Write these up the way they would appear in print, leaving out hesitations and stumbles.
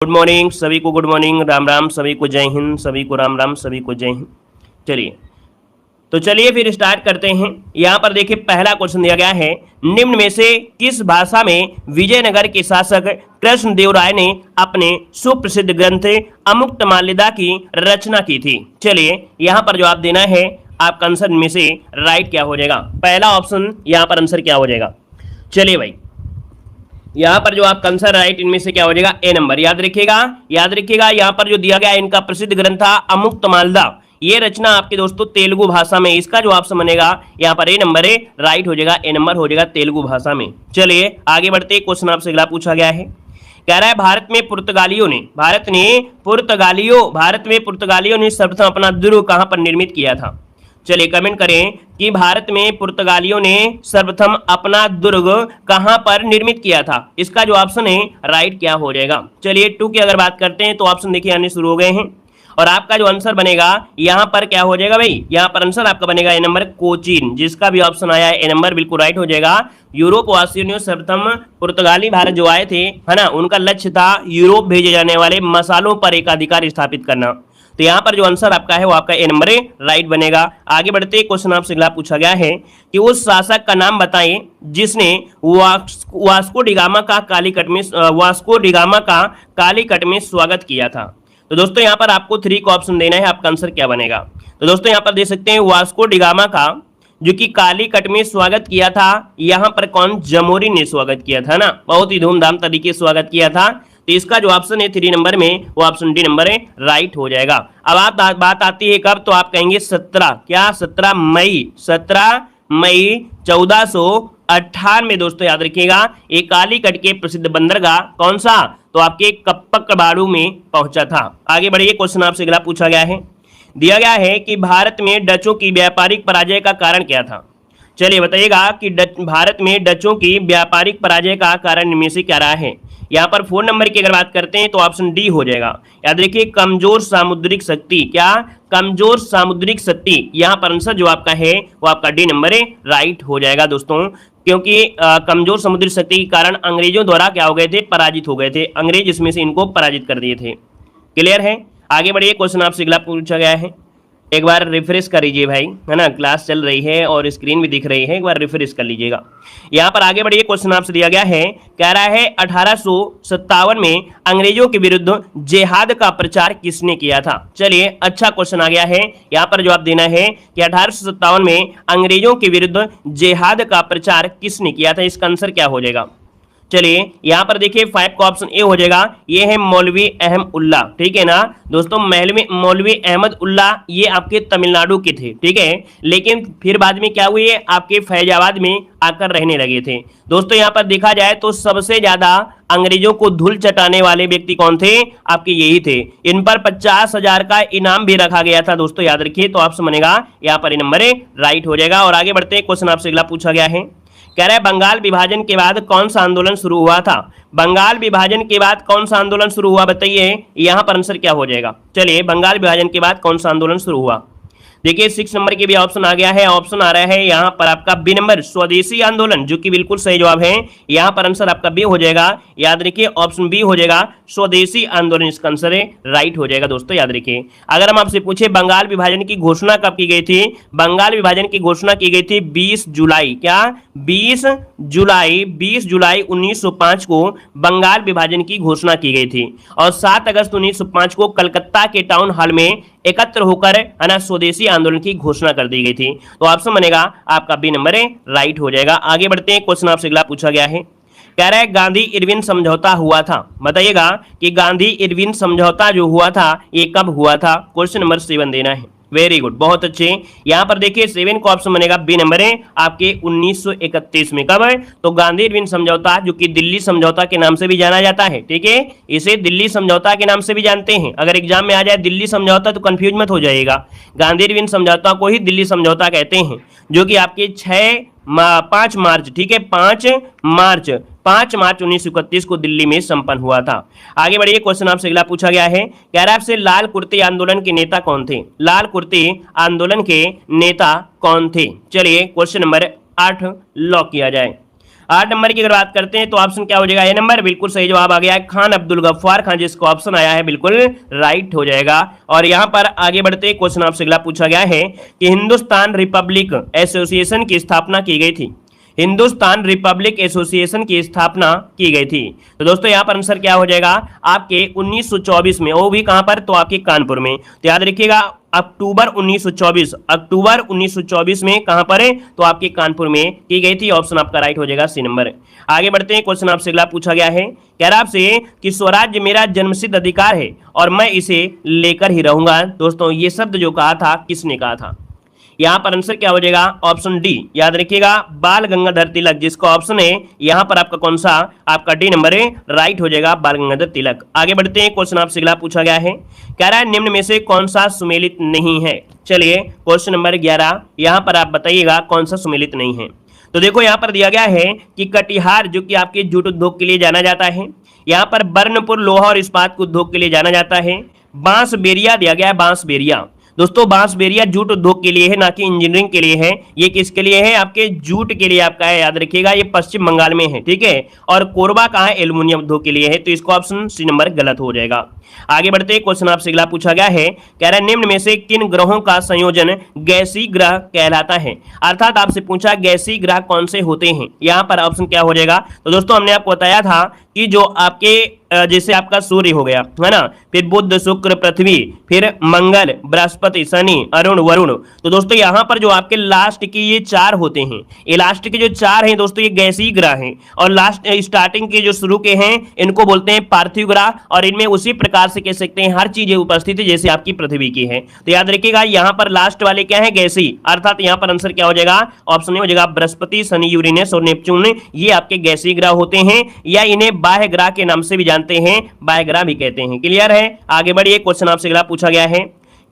Good morning सभी को, good morning, Ram Ram सभी को, जय हिंद सभी को, राम राम सभी को, जय हिंद। चलिए तो चलिए फिर स्टार्ट करते हैं। यहाँ पर देखिए पहला क्वेश्चन दिया गया है, निम्न में से किस भाषा में विजयनगर के शासक कृष्णदेव राय ने अपने सुप्रसिद्ध ग्रंथ अमुक्तमाल्यदा की रचना की थी। चलिए यहाँ पर जवाब देना है, आपका आंसर में से राइट क्या हो जाएगा, पहला ऑप्शन यहाँ पर आंसर क्या हो जाएगा। चलिए भाई यहाँ पर जो आपका आंसर राइट इनमें से क्या हो जाएगा, ए नंबर। याद रखिएगा यहाँ पर जो दिया गया है इनका प्रसिद्ध ग्रंथ था अमुक्तमाल्यदा, ये रचना आपके दोस्तों तेलुगु भाषा में, इसका जो ऑप्शन बनेगा यहाँ पर ए नंबर है, राइट हो जाएगा, ए नंबर हो जाएगा तेलुगु भाषा में। चलिए आगे बढ़ते, क्वेश्चन आपसे अगला पूछा गया है, कह रहा है भारत में पुर्तगालियों ने सर्वप्रथम अपना दुर्ग कहां पर निर्मित किया था। चलिए कमेंट करें कि भारत में पुर्तगालियों ने सर्वप्रथम अपना दुर्ग कहां पर निर्मित किया था, इसका जो ऑप्शन है राइट क्या हो जाएगा। चलिए टू की अगर बात करते हैं तो ऑप्शन देखिए आने शुरू हो गए हैं, और आपका जो आंसर बनेगा यहां पर क्या हो जाएगा भाई, यहां पर आंसर आपका बनेगा ए नंबर कोचीन, जिसका भी ऑप्शन आया है ए नंबर बिल्कुल राइट हो जाएगा। यूरोप वासियों ने सर्वप्रथम पुर्तगाली भारत जो आए थे है ना, उनका लक्ष्य था यूरोप भेजे जाने वाले मसालों पर एकाधिकार स्थापित करना, तो यहाँ पर जो आंसर आपका है वो आपका ए नंबर राइट बनेगा। आगे बढ़ते क्वेश्चन आपसे अगला पूछा गया है कि उस शासक का नाम बताएं जिसने वास्को डिगामा का कालीकट में स्वागत किया था। तो दोस्तों यहाँ पर आपको 3 का ऑप्शन देना है, आपका आंसर क्या बनेगा। तो दोस्तों यहाँ पर दे सकते हैं वास्को डिगामा का जो कि कालीकट में स्वागत किया था, यहाँ पर कौन, जमोरी ने स्वागत किया था ना, बहुत ही धूमधाम तरीके से स्वागत किया था, तो इसका जो ऑप्शन है 3 नंबर में वो ऑप्शन डी नंबर है, राइट हो जाएगा। अब आप बात आती है कब, तो आप कहेंगे 17 मई 1498 दोस्तों याद रखिएगा, ये कालीकट के प्रसिद्ध बंदरगाह कौन सा, तो आपके कप्पकबाड़ू में पहुंचा था। आगे बढ़िए, क्वेश्चन आपसे अगला पूछा गया है, दिया गया है कि भारत में डचों की व्यापारिक पराजय का कारण क्या था। चलिए बताइएगा कि भारत में डचों की व्यापारिक पराजय का कारण इनमें से क्या रहा है। यहाँ पर 4 नंबर की अगर बात करते हैं तो ऑप्शन डी हो जाएगा। याद रखिए कमजोर सामुद्रिक शक्ति, क्या, कमजोर सामुद्रिक शक्ति, यहाँ पर आंसर जो आपका है वो आपका डी नंबर है, राइट हो जाएगा दोस्तों, क्योंकि कमजोर समुद्री शक्ति के कारण अंग्रेजों द्वारा क्या हो गए थे, पराजित हो गए थे, अंग्रेज इसमें से इनको पराजित कर दिए थे। क्लियर है। आगे बढ़िए, क्वेश्चन आपसे अगला पूछा गया है, एक बार रिफ्रेश कर लीजिए भाई, है ना, क्लास चल रही है और स्क्रीन भी दिख रही है, एक बार रिफ्रेश कर लीजिएगा। यहाँ पर आगे बढ़िए, क्वेश्चन आपसे दिया गया है, कह रहा है 1857 में अंग्रेजों के विरुद्ध जिहाद का प्रचार किसने किया था। चलिए अच्छा क्वेश्चन आ गया है, यहाँ पर जवाब देना है कि 1857 में अंग्रेजों के विरुद्ध जिहाद का प्रचार किसने किया था, इसका आंसर क्या हो जाएगा। चलिए यहाँ पर देखिए 5 का ऑप्शन ए हो जाएगा, ये है मौलवी अहमद उल्ला, ठीक है ना दोस्तों, मौलवी अहमद उल्ला ये आपके तमिलनाडु के थे, ठीक है, लेकिन फिर बाद में क्या हुए, आपके फैजाबाद में आकर रहने लगे थे। दोस्तों यहाँ पर देखा जाए तो सबसे ज्यादा अंग्रेजों को धूल चटाने वाले व्यक्ति कौन थे, आपके यही थे, इन पर 50,000 का इनाम भी रखा गया था दोस्तों, याद रखिए, तो ऑप्शन बनेगा यहाँ पर नंबर राइट हो जाएगा। और आगे बढ़ते हैं, क्वेश्चन आपसे अगला पूछा गया है, कह रहा है बंगाल विभाजन के बाद कौन सा आंदोलन शुरू हुआ था। बंगाल विभाजन के बाद कौन सा आंदोलन शुरू हुआ, बताइए, यहाँ पर आंसर क्या हो जाएगा। चलिए बंगाल विभाजन के बाद कौन सा आंदोलन शुरू हुआ, देखिए 6 नंबर के भी ऑप्शन आ गया है, ऑप्शन आ रहा है यहाँ पर आपका बी नंबर, स्वदेशी आंदोलन, जो कि बिल्कुल सही जवाब है, यहाँ पर आंसर आपका बी हो जाएगा। याद रखिए ऑप्शन बी हो जाएगा, स्वदेशी आंदोलन इसका आंसर है, राइट हो जाएगा दोस्तों। याद रखिए अगर हम आपसे पूछे बंगाल विभाजन की घोषणा कब की गई थी, बंगाल विभाजन की घोषणा की गई थी 20 जुलाई, क्या 20 जुलाई 1905 को बंगाल विभाजन की घोषणा की गई थी, और 7 अगस्त 1905 को कलकत्ता के टाउन हॉल में एकत्र होकर है ना स्वदेशी आंदोलन की घोषणा कर दी गई थी, तो ऑप्शन बनेगा आपका बी नंबर है, राइट हो जाएगा। आगे बढ़ते हैं, क्वेश्चन आपसे अगला पूछा गया है, कह रहा है गांधी इरविन समझौता हुआ था, बताइएगा कि गांधी इरविन समझौता जो हुआ था ये कब हुआ था, क्वेश्चन नंबर 7 देना है। वेरी गुड, बहुत अच्छे। यहाँ पर देखिए 7 का ऑप्शन बनेगा बी नंबर है आपके 1931 में, कब है, तो गांधी इरविन समझौता, जो कि दिल्ली समझौता के नाम से भी जाना जाता है, ठीक है, इसे दिल्ली समझौता के नाम से भी जानते हैं। अगर एग्जाम में आ जाए दिल्ली समझौता तो कंफ्यूज मत हो जाइएगा, गांधी इरविन समझौता को ही दिल्ली समझौता कहते हैं, जो कि आपके 5 मार्च, ठीक है, 5 मार्च 1931 को दिल्ली में संपन्न हुआ था। आगे बढ़िए, क्वेश्चन आपसे अगला पूछा गया है, कह रहा है आपसे लाल कुर्ते आंदोलन के नेता कौन थे, लाल कुर्ते आंदोलन के नेता कौन थे। चलिए क्वेश्चन नंबर 8 लॉक किया जाए। 8 नंबर की अगर बात करते हैं तो ऑप्शन क्या हो जाएगा, ए नंबर। बिल्कुल सही जवाब आ गया है खान अब्दुल गफ्फार खान, जिसका ऑप्शन आया है बिल्कुल राइट हो जाएगा। और यहां पर आगे बढ़ते हैं, क्वेश्चन आपसे अगला पूछा गया है कि हिंदुस्तान रिपब्लिक एसोसिएशन की स्थापना की गई थी। हिंदुस्तान रिपब्लिक एसोसिएशन की स्थापना की गई थी। तो दोस्तों यहां पर आंसर क्या हो जाएगा आपके 1924 में, वो भी कहां पर, तो आपके कानपुर में। तो याद रखिएगा अक्टूबर 1924 में कहां पर है, तो आपके कानपुर में की गई थी। ऑप्शन आपका राइट हो जाएगा सी नंबर। आगे बढ़ते हैं, क्वेश्चन आपसे अगला पूछा गया है, कह रहा आपसे कि स्वराज्य मेरा जन्मसिद्ध अधिकार है और मैं इसे लेकर ही रहूंगा। दोस्तों ये शब्द जो कहा था किसने कहा था, यहां पर आंसर क्या हो जाएगा, ऑप्शन डी। याद रखिएगा बाल गंगाधर तिलक, जिसका ऑप्शन है यहां पर आपका कौन सा, आपका डी नंबर है, राइट हो जाएगा बाल गंगाधर तिलक। आगे बढ़ते हैं, क्वेश्चन आपसे अगला पूछा गया है, कह रहा है निम्न में से कौन सा सुमेलित नहीं है। चलिए क्वेश्चन नंबर 11, यहां पर आप बताइएगा कौन सा सुमेलित नहीं है। तो देखो यहां पर दिया गया है कि कटिहार जो कि आपके जूट उद्योग के लिए जाना जाता है, यहां पर बर्नपुर लोहा और इस्पात उद्योग के लिए जाना जाता है, बांसबेरिया दिया गया है, बांसबेरिया। दोस्तों बांसबेरिया जूट उद्योग के लिए है, ना कि इंजीनियरिंग के लिए है। ये किसके लिए है, आपके जूट के लिए आपका है, याद रखिएगा ये पश्चिम बंगाल में है, ठीक है। और कोरबा कहाँ है, एल्युमिनियम उद्योग के लिए है। तो इसको ऑप्शन सी नंबर गलत हो जाएगा। आगे बढ़ते हैं, क्वेश्चन आपसे अगला पूछा गया है, कह रहा है निम्न में से किन ग्रहों का संयोजन गैसीय ग्रह कहलाता है। अर्थात आपसे पूछा गैसीय ग्रह कौन से होते हैं, यहाँ पर ऑप्शन क्या हो जाएगा। तो दोस्तों हमने आपको बताया था कि जो आपके जैसे आपका सूर्य हो गया है ना, फिर बुध शुक्र पृथ्वी, फिर मंगल बृहस्पति शनि अरुण वरुण। तो दोस्तों यहाँ पर जो आपके लास्ट की ये 4 होते हैं, ये लास्ट के जो 4 हैं दोस्तों ये गैसीय ग्रह हैं। और लास्ट स्टार्टिंग के जो शुरू के हैं इनको बोलते हैं पार्थिव ग्रह। और इनमें उसी प्रकार से कह सकते हैं हर चीजें उपस्थित है जैसे आपकी पृथ्वी की है। तो याद रखिएगा यहाँ पर लास्ट वाले क्या है, गैसीय। अर्थात यहाँ पर आंसर क्या हो जाएगा, ऑप्शन ए हो जाएगा बृहस्पति शनि यूरेनस और नेपच्यून, ये आपके गैसीय ग्रह होते हैं, या इन्हें बाह्य ग्रह के नाम से भी जानते हैं, बाह्य ग्रह भी कहते हैं। क्लियर है। आगे बढ़िए, क्वेश्चन आपसे अगला पूछा गया है,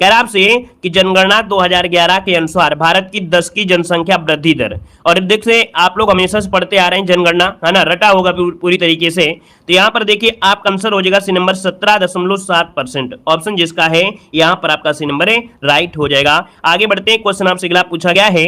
कह रहा आपसे कि जनगणना 2011 के अनुसार भारत की 10 की जनसंख्या वृद्धि दर, और देखिए आप लोग हमेशा से पढ़ते आ रहे हैं जनगणना, है ना, रटा होगा पूरी तरीके से। तो यहाँ पर देखिए आपका आंसर हो जाएगा सी नंबर 17.7%। ऑप्शन जिसका है यहाँ पर आपका सी नंबर है राइट हो जाएगा। आगे बढ़ते हैं, क्वेश्चन आपसे अगला पूछा गया है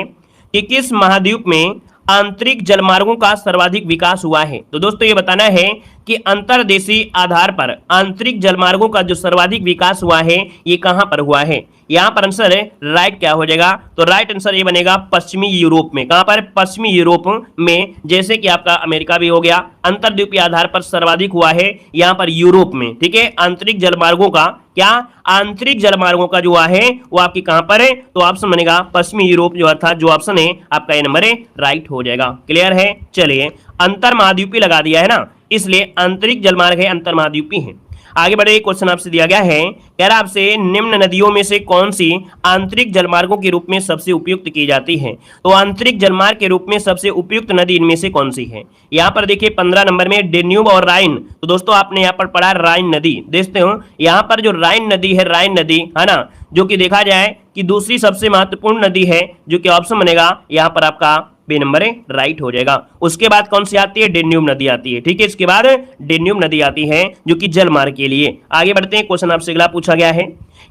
कि किस महाद्वीप में आंतरिक जलमार्गों का सर्वाधिक विकास हुआ है। तो दोस्तों ये बताना है कि अंतर्देशीय आधार पर आंतरिक जलमार्गों का जो सर्वाधिक विकास हुआ है ये कहां पर हुआ है। यहां पर आंसर है राइट क्या हो जाएगा, तो राइट आंसर ये बनेगा पश्चिमी यूरोप में। कहां पर, पश्चिमी यूरोप में, जैसे कि आपका अमेरिका भी हो गया। अंतर्द्वीपीय आधार पर सर्वाधिक हुआ है यहां पर यूरोप में, ठीक है। आंतरिक जलमार्गों का क्या, आंतरिक जलमार्गों का जो है वो आपकी कहां पर है, तो ऑप्शन बनेगा पश्चिमी यूरोप, जो अर्थात जो ऑप्शन है आपका ये नंबर है राइट हो जाएगा। क्लियर है। चलिए अंतर महाद्वीपी लगा दिया है ना, इसलिए आंतरिक जलमार्ग है, अंतर महाद्वीपी है। आगे बढ़े, क्वेश्चन आपसे दिया गया है, कह रहा आपसे निम्न नदियों में से कौन सी आंतरिक जलमार्गों के रूप में सबसे उपयुक्त की जाती है। तो आंतरिक जलमार्ग के रूप में सबसे उपयुक्त नदी इनमें से कौन सी है। यहाँ पर देखिए 15 नंबर में डेन्यूब और राइन। तो दोस्तों आपने यहाँ पर पढ़ा राइन नदी, देखते हो यहाँ पर जो राइन नदी है, राइन नदी है ना, जो कि देखा जाए कि दूसरी सबसे महत्वपूर्ण नदी है, जो कि ऑप्शन बनेगा यहाँ पर आपका बी नंबर है राइट हो जाएगा। उसके बाद कौन सी आती है, डेन्यूब नदी आती है, ठीक है। इसके बाद डेन्यूब नदी आती है जो कि जलमार्ग के लिए। आगे बढ़ते हैं, क्वेश्चन आपसे अगला पूछा गया है,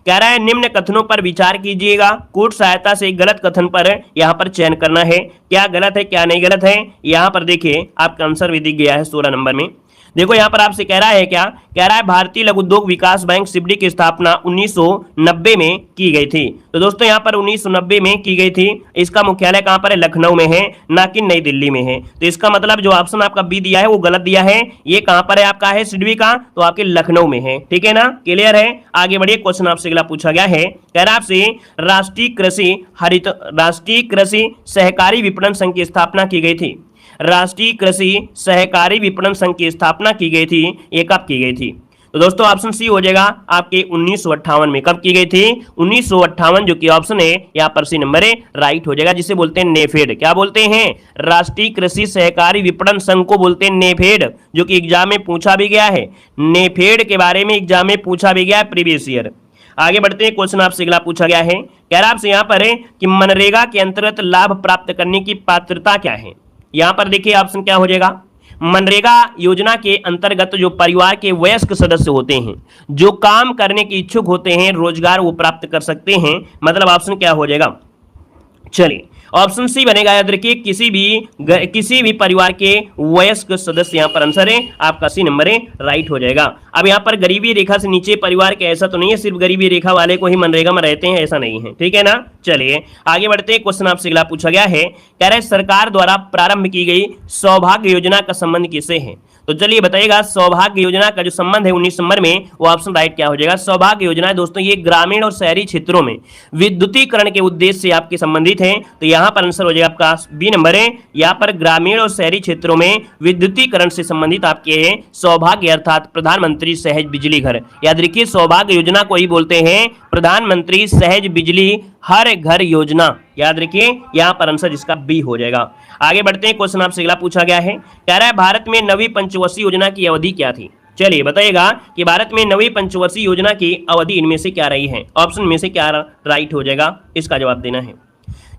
कह रहा है निम्न कथनों पर विचार कीजिएगा, कूट सहायता से गलत कथन पर यहाँ पर चयन करना है, क्या गलत है क्या नहीं गलत है। यहाँ पर देखिए आपका आंसर भी दिख गया है 16 नंबर में। देखो यहाँ पर आपसे कह रहा है क्या, कह रहा है भारतीय लघु उद्योग विकास बैंक सिबडी की स्थापना 1990 में की गई थी। तो दोस्तों यहाँ पर 1990 में की गई थी। इसका मुख्यालय कहाँ पर है, लखनऊ में है, ना कि नई दिल्ली में है। तो इसका मतलब जो ऑप्शन आपका बी दिया है वो गलत दिया है। ये कहाँ पर है आपका है सिडबी का, तो आपके लखनऊ में है, ठीक है ना। क्लियर है। आगे बढ़िए, क्वेश्चन आपसे अगला पूछा गया है, कह रहा आपसे राष्ट्रीय कृषि सहकारी विपणन संघ की स्थापना की गई थी। राष्ट्रीय कृषि सहकारी विपणन संघ की स्थापना की गई थी, ये कब की गई थी। तो दोस्तों ऑप्शन सी हो जाएगा आपके 1958 में। कब की गई थी, 1958, जो कि ऑप्शन है यहाँ पर सी नंबर है राइट हो जाएगा, जिसे बोलते हैं नेफेड। क्या बोलते हैं, राष्ट्रीय कृषि सहकारी विपणन संघ को बोलते हैं नेफेड, जो कि एग्जाम में पूछा भी गया है। नेफेड के बारे में एग्जाम में पूछा भी गया है प्रीवियस ईयर। आगे बढ़ते हैं, क्वेश्चन आपसे अगला पूछा गया है, कह रहा आपसे यहाँ पर है कि मनरेगा के अंतर्गत लाभ प्राप्त करने की पात्रता क्या है। यहाँ पर देखिए ऑप्शन क्या हो जाएगा, मनरेगा योजना के अंतर्गत जो परिवार के वयस्क सदस्य होते हैं, जो काम करने के इच्छुक होते हैं, रोजगार वो प्राप्त कर सकते हैं। मतलब ऑप्शन क्या हो जाएगा, चलिए ऑप्शन सी बनेगा, याद रखिए किसी भी परिवार के वयस्क सदस्य, यहाँ पर आंसर है आपका सी नंबर है, राइट हो जाएगा। अब यहाँ पर गरीबी रेखा से नीचे परिवार के, ऐसा तो नहीं है सिर्फ गरीबी रेखा वाले को ही मनरेगा में रहते हैं, ऐसा नहीं है, ठीक है ना। चलिए आगे बढ़ते हैं, क्वेश्चन आपसे अगला पूछा गया है, कह रहे सरकार द्वारा प्रारंभ की गई सौभाग्य योजना का संबंध किससे है। तो चलिए बताइएगा, सौभाग्य योजना का जो संबंध है 19 नंबर में, वो ऑप्शन राइट क्या हो जाएगा। सौभाग्य योजना दोस्तों ये ग्रामीण और शहरी क्षेत्रों में विद्युतीकरण के उद्देश्य से आपके संबंधित है, तो यहाँ पर आंसर हो जाएगा आपका बी नंबर है। यहाँ पर ग्रामीण और शहरी क्षेत्रों में विद्युतीकरण से संबंधित आपके है सौभाग्य अर्थात प्रधानमंत्री सहज बिजली घर। याद रखिए सौभाग्य योजना को ही बोलते हैं प्रधानमंत्री सहज बिजली हर घर योजना, याद रखिए यहाँ पर आंसर इसका बी हो जाएगा। आगे बढ़ते हैं, क्वेश्चन आपसे अगला पूछा गया है, कह रहा है भारत में नवीं पंचवर्षीय योजना की अवधि क्या थी। चलिए बताइएगा कि भारत में नवीं पंचवर्षीय योजना की अवधि इनमें से क्या रही है, ऑप्शन में से क्या राइट हो जाएगा, इसका जवाब देना है।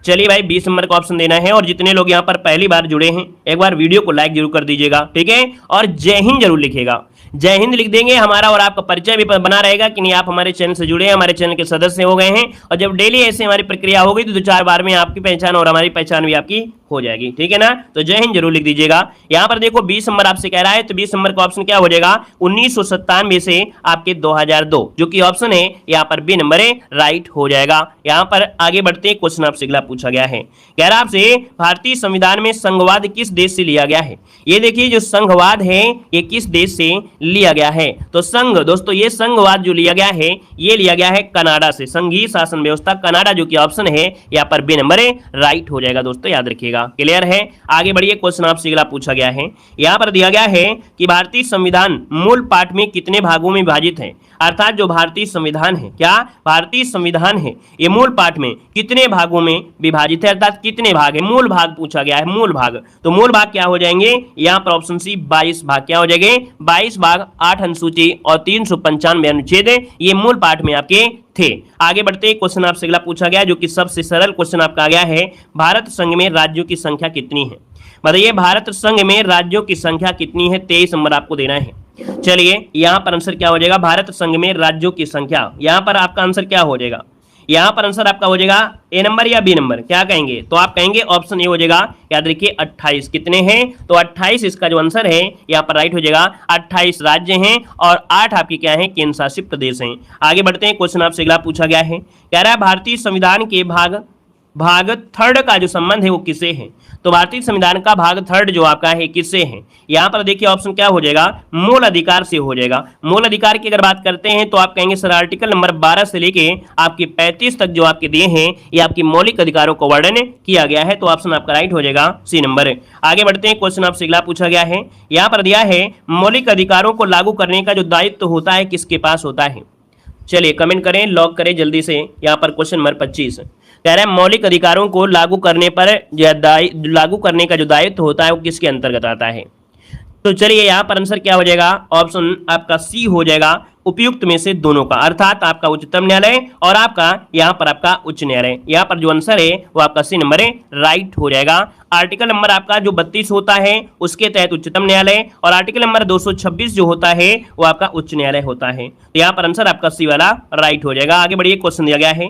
चलिए भाई 20 नंबर का ऑप्शन देना है, और जितने लोग यहाँ पर पहली बार जुड़े हैं एक बार वीडियो को लाइक जरूर कर दीजिएगा, ठीक है, और जय हिंद जरूर लिखिएगा। जय हिंद लिख देंगे, हमारा और आपका परिचय भी बना रहेगा कि नहीं आप हमारे चैनल से जुड़े हैं, हमारे चैनल के सदस्य हो गए हैं, और जब डेली ऐसे हमारी प्रक्रिया होगी तो 2-4 बार में आपकी पहचान और हमारी पहचान भी आपकी हो जाएगी, ठीक है ना। तो जय हिंद जरूर लिख दीजिएगा। यहाँ पर देखो 20 नंबर आपसे कह रहा है, तो 20 नंबर का ऑप्शन क्या हो जाएगा, 1997 से आपके 2002, जो कि ऑप्शन है यहाँ पर बी नंबर है, राइट हो जाएगा। यहाँ पर आगे बढ़ते हैं, क्वेश्चन आपसे अगला पूछा गया है, कह रहा आपसे भारतीय संविधान में संघवाद किस देश से लिया गया है। ये देखिए जो संघवाद है ये किस देश से लिया गया है, तो संघ दोस्तों ये संघवाद जो लिया गया है ये लिया गया है कनाडा से, संघीय शासन व्यवस्था कनाडा, जो कि ऑप्शन है यहाँ पर बी नंबर है, राइट हो जाएगा दोस्तों, याद रखिएगा। क्लियर है। आगे बढ़िए, क्वेश्चन आपसे अगला पूछा गया है, यहाँ पर दिया गया है कि भारतीय संविधान मूल पाठ में कितने भागों में विभाजित है, अर्थात जो भारतीय संविधान है, क्या भारतीय संविधान है ये मूल पाठ में कितने भागों में विभाजित है, अर्थात कितने भाग है, मूल भाग पूछा गया है, मूल भाग। तो मूल भाग क्या हो जाएंगे, यहाँ पर ऑप्शन सी 22 भाग क्या हो जाएंगे, 22 भाग, 8 अनुसूची और 395 अनुच्छेद ये मूल पाठ में आपके थे। आगे बढ़ते हैं, क्वेश्चन आपसे अगला पूछा गया जो कि सबसे सरल क्वेश्चन आपका आ गया है, भारत संघ में राज्यों की संख्या कितनी है। बताइए भारत संघ में राज्यों की संख्या कितनी है, 23 नंबर आपको देना है। चलिए यहाँ पर आंसर क्या हो जाएगा, भारत संघ में राज्यों की संख्या, यहाँ पर आपका आंसर क्या हो जाएगा, यहाँ पर आंसर आपका हो जाएगा ए नंबर या बी नंबर, क्या कहेंगे, तो आप कहेंगे ऑप्शन ए हो जाएगा। याद रखिए 28 कितने हैं, तो 28 इसका जो आंसर है यहाँ पर राइट हो जाएगा, 28 राज्य हैं और 8 आपके क्या हैं, केंद्र शासित प्रदेश हैं। आगे बढ़ते हैं, क्वेश्चन आपसे अगला पूछा गया है, कह रहा है भारतीय संविधान के भाग थर्ड का जो संबंध है वो किससे है। तो भारतीय संविधान का भाग थर्ड जो आपका है किससे है, यहाँ पर देखिए ऑप्शन क्या हो जाएगा, मूल अधिकार से हो जाएगा। मूल अधिकार की अगर बात करते हैं तो आप कहेंगे सर आर्टिकल नंबर 12 से लेके आपके 35 तक जो आपके दिए हैं ये आपके मौलिक अधिकारों को वर्णन किया गया है, तो ऑप्शन आपका राइट हो जाएगा सी नंबर। आगे बढ़ते हैं, क्वेश्चन आपसे अगला पूछा गया है, यहाँ पर दिया है मौलिक अधिकारों को लागू करने का जो दायित्व होता है किसके पास होता है। चलिए कमेंट करें, लॉक करें जल्दी से। यहाँ पर क्वेश्चन नंबर 25 कह रहा है मौलिक अधिकारों को लागू करने का जो दायित्व होता है वो किसके अंतर्गत आता है। तो चलिए यहाँ पर आंसर क्या हो जाएगा, ऑप्शन आपका सी हो जाएगा, उपयुक्त में से दोनों का, अर्थात आपका उच्चतम न्यायालय और आपका यहाँ पर आपका उच्च न्यायालय। यहाँ पर जो आंसर है वो आपका सी नंबर है, राइट हो जाएगा। आर्टिकल नंबर आपका जो 32 होता है उसके तहत उच्चतम न्यायालय, और आर्टिकल नंबर 226 जो होता है वो आपका उच्च न्यायालय होता है। तो यहाँ पर आंसर आपका सी वाला राइट हो जाएगा। आगे बढ़िए, क्वेश्चन दिया गया है,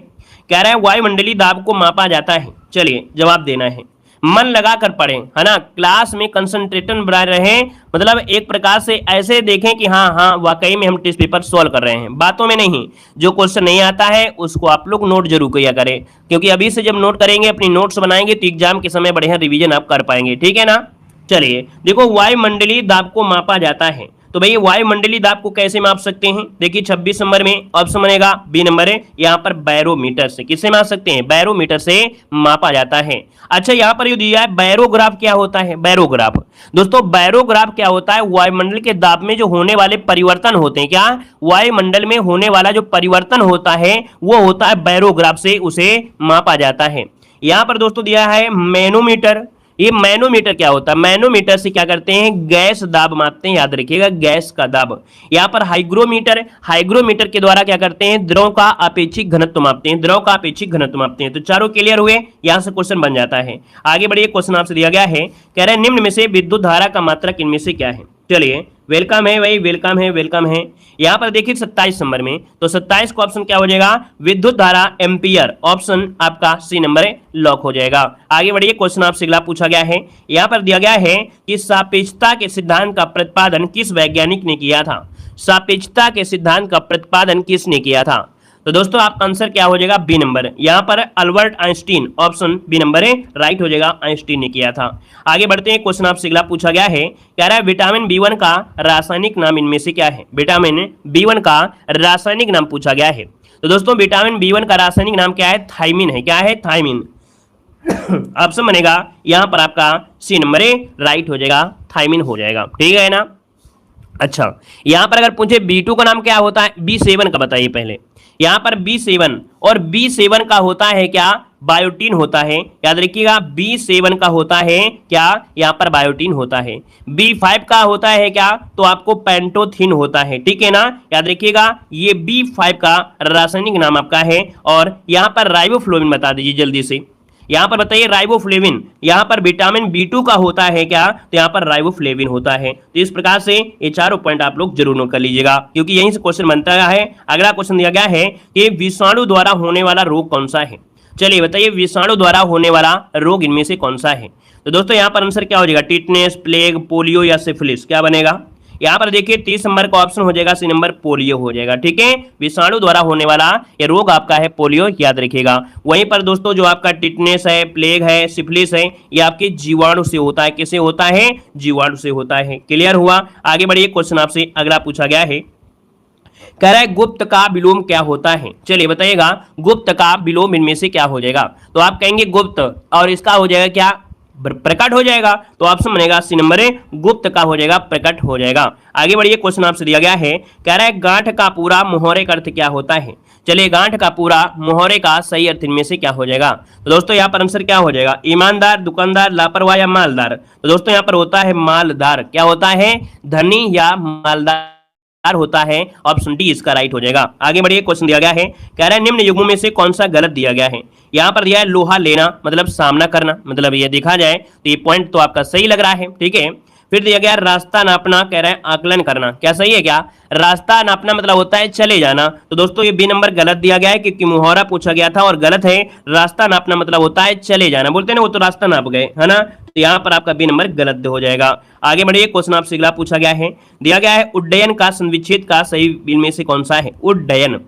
कह रहा है वायुमंडलीय दाब को मापा जाता है। चलिए जवाब देना है, मन लगा कर पढ़ें, है ना, क्लास में कंसंट्रेशन बनाए रहें, मतलब एक प्रकार से ऐसे देखें कि हाँ वाकई में हम टेस्ट पेपर सॉल्व कर रहे हैं, बातों में नहीं। जो क्वेश्चन नहीं आता है उसको आप लोग नोट जरूर किया करें, क्योंकि अभी से जब नोट करेंगे, अपनी नोट्स बनाएंगे तो एग्जाम के समय बढ़िया रिवीजन आप कर पाएंगे, ठीक है ना। चलिए देखो, वायुमंडलीय दाब को मापा जाता है, तो भाई वायुमंडलीय दाब को कैसे माप सकते हैं। देखिए 26 नंबर में ऑप्शन बनेगा बी नंबर है, यहाँ पर बैरोमीटर से, किससे माप सकते हैं, बैरोमीटर से मापा जाता है। अच्छा यहाँ पर ये दिया है बैरोग्राफ, क्या होता है बैरोग्राफ। दोस्तों बैरोग्राफ क्या होता है, वायुमंडल के दाब में जो होने वाले परिवर्तन होते हैं, क्या वायुमंडल में होने वाला जो परिवर्तन होता है वो होता है बैरोग्राफ से उसे मापा जाता है। यहाँ पर दोस्तों दिया है मैनोमीटर। ये मैनोमीटर क्या होता है, मैनोमीटर से क्या करते हैं, गैस दाब मापते हैं, याद रखिएगा गैस का दाब। यहाँ पर हाइग्रोमीटर, हाइग्रोमीटर के द्वारा क्या करते हैं, द्रव का अपेक्षिक घनत्व मापते हैं, द्रव का अपेक्षिक घनत्व मापते हैं। तो चारों क्लियर हुए, यहाँ से क्वेश्चन बन जाता है। आगे बढ़िए, क्वेश्चन आपसे दिया गया है, कह रहे हैं निम्न में से विद्युत धारा का मात्रक इनमें से क्या है। चलिए वेलकम है भाई, वेलकम है, वेलकम है। यहाँ पर देखिए 27 नंबर में, तो 27 का ऑप्शन क्या हो जाएगा, विद्युत धारा एम्पियर, ऑप्शन आपका सी नंबर है, लॉक हो जाएगा। आगे बढ़िए, क्वेश्चन आपसे अगला पूछा गया है। यहाँ पर दिया गया है कि सापेक्षता के सिद्धांत का प्रतिपादन किस वैज्ञानिक ने किया था। सापेक्षता के सिद्धांत का प्रतिपादन किसने किया था? तो दोस्तों आपका आंसर क्या हो जाएगा, बी नंबर। यहाँ पर Albert Einstein, option B number है, राइट हो जाएगा, आइंस्टीन ने किया था। आगे बढ़ते हैं, क्वेश्चन आपसे अगला पूछा गया है, कह रहा है विटामिन बी1 का रासायनिक नाम इनमें से क्या है। विटामिन बी1 का रासायनिक नाम पूछा गया है। तो दोस्तों विटामिन बी1 का रासायनिक नाम क्या है, थायमिन है। क्या है, थायमिन। ऑप्शन बनेगा यहाँ पर आपका सी नंबर है, राइट हो जाएगा, थायमिन हो जाएगा। ठीक है ना। अच्छा, यहाँ पर अगर पूछे B2 का नाम क्या होता है, B7 का बताइए पहले। यहाँ पर B7 और B7 का होता है क्या, बायोटीन होता है। याद रखिएगा, B7 का होता है क्या, यहाँ पर बायोटीन होता है। B5 का होता है क्या, तो आपको पेंटोथिन होता है। ठीक है ना, याद रखिएगा, ये B5 का रासायनिक नाम आपका है। और यहाँ पर राइबोफ्लोविन बता दीजिए जल्दी से। यहाँ पर बताइए राइबोफ्लेविन, यहाँ पर विटामिन B2 का होता है क्या, तो यहाँ पर राइबोफ्लेविन होता है। तो इस प्रकार से ये चारों पॉइंट आप लोग जरूर नोट कर लीजिएगा, क्योंकि यहीं से क्वेश्चन बनता है। अगला क्वेश्चन दिया गया है कि विषाणु द्वारा होने वाला रोग कौन सा है। चलिए बताइए, विषाणु द्वारा होने वाला रोग इनमें से कौन सा है। तो दोस्तों यहाँ पर आंसर क्या हो जाएगा, टिटनेस, प्लेग, पोलियो या सिफिलिस, क्या बनेगा। यहाँ पर देखिए 30 नंबर का ऑप्शन हो जाएगा सी नंबर, पोलियो हो जाएगा। ठीक है, विषाणु द्वारा होने वाला ये रोग आपका है पोलियो, याद रखिएगा। वहीं पर दोस्तों जो आपका टिटनेस है, प्लेग है, सिफिलिस है, ये आपके जीवाणु से होता है। किससे होता है, जीवाणु से होता है। क्लियर हुआ। आगे बढ़िए, क्वेश्चन आपसे अगला पूछा गया है, कह रहा है गुप्त का विलोम क्या होता है। चलिए बताइएगा, गुप्त का विलोम इनमें से क्या हो जाएगा। तो आप कहेंगे गुप्त, और इसका हो जाएगा क्या, प्रकट हो जाएगा। तो ऑप्शन बनेगा सी नंबर है, गुप्त का हो जाएगा, प्रकट हो जाएगा। आगे बढ़िए, क्वेश्चन आपसे दिया गया है, कह रहा है गांठ का पूरा मुहावरे का अर्थ क्या होता है। चलिए, गांठ का पूरा मुहावरे का सही अर्थ इनमें से क्या हो जाएगा। तो दोस्तों यहाँ पर आंसर क्या हो जाएगा, ईमानदार, दुकानदार, लापरवाह या मालदार। तो दोस्तों यहाँ पर होता है मालदार। क्या होता है, धनी या मालदार होता है। ऑप्शन डी इसका राइट हो जाएगा। आगे बढ़िए, क्वेश्चन दिया गया है, कह रहा है निम्न युग्मों में से कौन सा गलत दिया गया है। यहाँ पर दिया है लोहा लेना, मतलब सामना करना, मतलब ये देखा जाए तो ये पॉइंट तो आपका सही लग रहा है। ठीक है, फिर दिया गया रास्ता नापना, कह रहा है आकलन करना। क्या सही है, क्या रास्ता नापना मतलब होता है चले जाना। तो दोस्तों ये बी नंबर गलत दिया गया है, क्योंकि मुहावरा पूछा गया था और गलत है। रास्ता नापना मतलब होता है चले जाना, बोलते हैं ना वो तो रास्ता नाप गए, है ना। तो यहाँ पर आपका बी नंबर गलत हो जाएगा। आगे बढ़िए, क्वेश्चन आपसे अगला पूछा गया है, दिया गया है उड्डयन का संविच्छेद का सही इनमें से कौन सा है। उड्डयन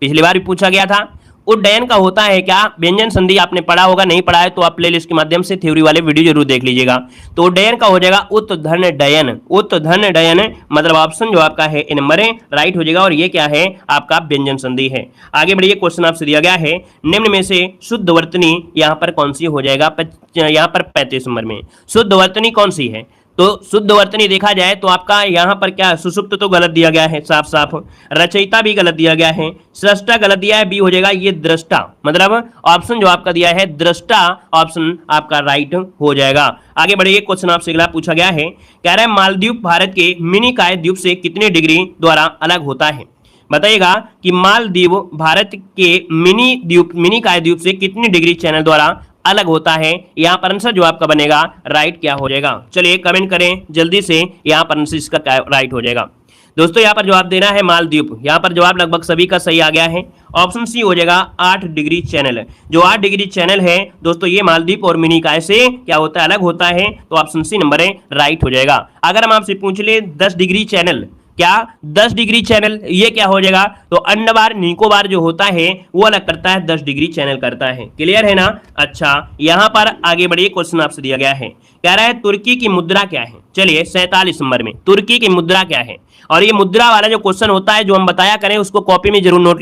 पिछली बार भी पूछा गया था। उड्डयन का होता है क्या, व्यंजन संधि आपने पढ़ा होगा, नहीं पढ़ा है तो आप प्लेलिस्ट के माध्यम से थ्योरी वाले वीडियो जरूर देख लीजिएगा। तो उड्डयन का हो जाएगा उत्धनडयन। उत्धनडयन मतलब ऑप्शन जो आपका है इन नंबर है, राइट हो जाएगा। और ये क्या है, आपका व्यंजन संधि है। आगे बढ़िए, क्वेश्चन आपसे दिया गया है, निम्न में से शुद्ध वर्तनी यहाँ पर कौन सी हो जाएगा। यहाँ पर 35 नंबर में शुद्ध वर्तनी कौन सी है। तो शुद्ध वर्तनी देखा जाए तो आपका यहाँ पर क्या, सुसुप्त तो गलत दिया गया है साफ साफ, रचयिता भी गलत दिया गया है, सृष्टा गलत दिया है, बी हो जाएगा ये दृष्टा, मतलब ऑप्शन जो आपका दिया है दृष्टा, ऑप्शन आपका राइट हो जाएगा। आगे बढ़िए, क्वेश्चन आपसे अगला पूछा गया है, कह रहा है मालदीव भारत के मिनिकॉय द्वीप से कितने डिग्री द्वारा अलग होता है। बताइएगा कि मालदीव भारत के मिनिकॉय द्वीप से कितनी डिग्री चैनल द्वारा अलग होता है। यहाँ पर आंसर जो आपका बनेगा राइट क्या हो जाएगा। चलिए कमेंट करें जल्दी से, यहाँ पर आंसर इसका राइट हो जाएगा। दोस्तों यहाँ पर जवाब देना है मालदीव। यहाँ पर जवाब लगभग सभी का सही आ गया है। ऑप्शन सी हो जाएगा 8 डिग्री चैनल। जो 8 डिग्री चैनल है दोस्तों, ये मालदीव और मिनिकॉय से क्या होता है, अलग होता है। तो ऑप्शन सी नंबर है, राइट हो जाएगा। अगर हम आपसे पूछ ले 10 डिग्री चैनल, क्या 10 डिग्री चैनल, ये क्या हो जाएगा, तो अंडमान निकोबार जो होता है वो अलग करता है, 10 डिग्री चैनल करता है। क्लियर है ना। अच्छा, यहाँ पर आगे बढ़िए, क्वेश्चन आपसे दिया गया है, कह रहा है तुर्की की मुद्रा क्या है। चलिए 47 नंबर में तुर्की की मुद्रा क्या है। और ये मुद्रा वाला जो क्वेश्चन होता है जो हम बताया करें, उसको कॉपी में जरूर नोट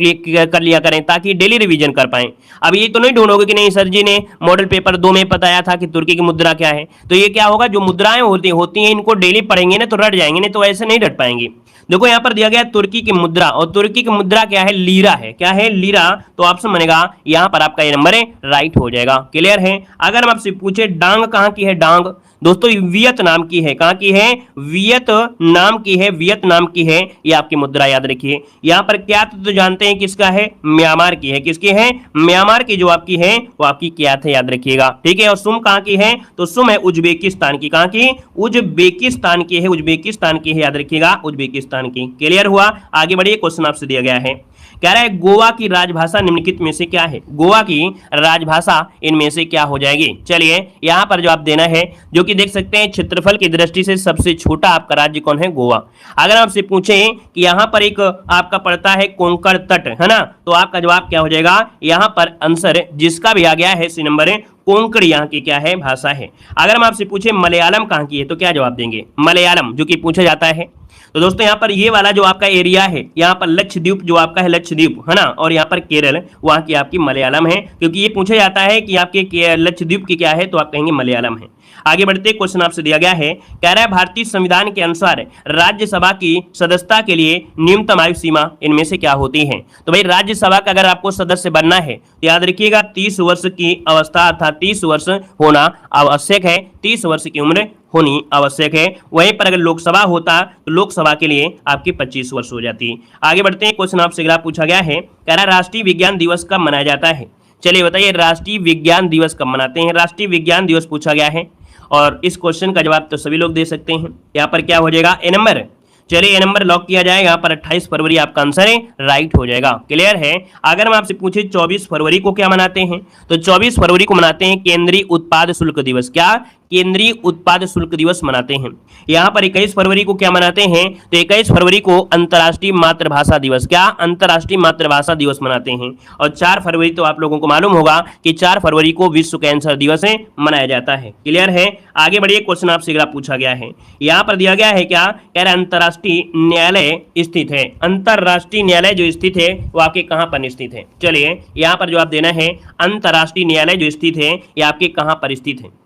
कर लिया करें, ताकि डेली रिवीजन कर पाएं। अब ये तो नहीं ढूंढोगे कि नहीं सर जी ने मॉडल पेपर 2 में बताया था कि तुर्की की मुद्रा क्या है। तो ये क्या होगा, जो मुद्राएं होती हैं इनको डेली पढ़ेंगे ना तो रट जाएंगे, नहीं तो ऐसे नहीं रट पाएंगे। देखो यहाँ पर दिया गया तुर्की की मुद्रा, और तुर्की की मुद्रा क्या है, लीरा है। क्या है, लीरा। तो ऑप्शन बनेगा यहाँ पर आपका ये नंबर है, राइट हो जाएगा। क्लियर है। अगर हम आपसे पूछे डांग कहाँ की है, डांग, दोस्तों वियतनाम की है। कहां की है? वियतनाम की है, वियतनाम की है ये आपकी मुद्रा, याद रखिए। यहां पर क्या तो जानते हैं किसका है? म्यांमार की है। किसकी है? म्यांमार की जो आपकी है वो आपकी क्या है, याद रखिएगा, ठीक है। और सुम कहां की है? तो सुम है उज्बेकिस्तान की। कहां की? उज्बेकिस्तान की है, उज्बेकिस्तान की है, याद रखिएगा, उज्बेकिस्तान की। क्लियर हुआ? आगे बढ़िए, क्वेश्चन आपसे दिया गया है, कह रहा है गोवा की राजभाषा निम्नलिखित में से क्या है? गोवा की राजभाषा इनमें से क्या हो जाएगी? चलिए यहां पर जवाब देना है, जो कि देख सकते हैं क्षेत्रफल की दृष्टि से सबसे छोटा आपका राज्य कौन है? गोवा। अगर आपसे पूछें कि यहां पर एक आपका पड़ता है कोंकण तट, है ना, तो आपका जवाब क्या हो जाएगा? यहां पर आंसर जिसका भी आ गया है सी नंबर कोंकण यहाँ की क्या है? भाषा है। अगर हम आपसे पूछे मलयालम कहाँ की है, तो क्या जवाब देंगे? मलयालम, जो कि पूछा जाता है। तो दोस्तों यहाँ पर ये वाला जो आपका एरिया है, यहाँ पर लक्षद्वीप जो आपका है, लक्षद्वीप, है ना, और यहाँ पर केरल, वहाँ की आपकी मलयालम है, क्योंकि ये पूछा जाता है कि आपके लक्षद्वीप की क्या है, तो आप कहेंगे मलयालम है। आगे बढ़ते, क्वेश्चन आपसे दिया गया है, कह रहा है भारतीय संविधान के अनुसार राज्यसभा की सदस्यता के लिए न्यूनतम आयु सीमा इनमें से क्या होती है? तो भाई राज्यसभा का अगर आपको सदस्य बनना है तो याद रखिएगा 30 वर्ष की अवस्था अर्थात 30 वर्ष होना आवश्यक है, 30 वर्ष की उम्र होनी आवश्यक है। वहीं पर अगर लोकसभा होता तो लोकसभा के लिए आपकी 25 वर्ष हो जाती। आगे बढ़ते हैं, क्वेश्चन आपसे अगला पूछा गया है, कह रहा है राष्ट्रीय विज्ञान दिवस कब मनाया जाता है? चलिए बताइए, राष्ट्रीय विज्ञान दिवस कब मनाते हैं? राष्ट्रीय विज्ञान दिवस पूछा गया है, और इस क्वेश्चन का जवाब तो सभी लोग दे सकते हैं। यहाँ पर क्या हो जाएगा? ए नंबर। चलिए ए नंबर लॉक किया जाए, यहाँ पर 28 फरवरी आपका आंसर है, राइट हो जाएगा। क्लियर है? अगर हम आपसे पूछे 24 फरवरी को क्या मनाते हैं, तो 24 फरवरी को मनाते हैं केंद्रीय उत्पाद शुल्क दिवस। क्या? केंद्रीय उत्पाद शुल्क दिवस मनाते हैं। यहाँ पर 21 फरवरी को क्या मनाते हैं, तो 21 फरवरी को अंतर्राष्ट्रीय मातृभाषा दिवस, क्या? अंतर्राष्ट्रीय मातृभाषा दिवस मनाते हैं। और 4 फरवरी तो आप लोगों को मालूम होगा कि 4 फरवरी को विश्व कैंसर दिवस मनाया जाता है। क्लियर है? आगे बढ़िए, क्वेश्चन आपसे अगला पूछा गया है, यहाँ पर दिया गया है क्या? कह रहा है अंतर्राष्ट्रीय न्यायालय स्थित है। अंतर्राष्ट्रीय न्यायालय जो स्थित है वो आपके कहाँ पर स्थित है? चलिए यहाँ पर जवाब देना है, अंतर्राष्ट्रीय न्यायालय जो स्थित है ये आपके कहाँ पर स्थित है?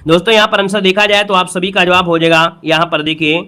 दोस्तों यहाँ पर आंसर देखा जाए तो आप सभी का जवाब हो जाएगा, यहाँ पर देखिए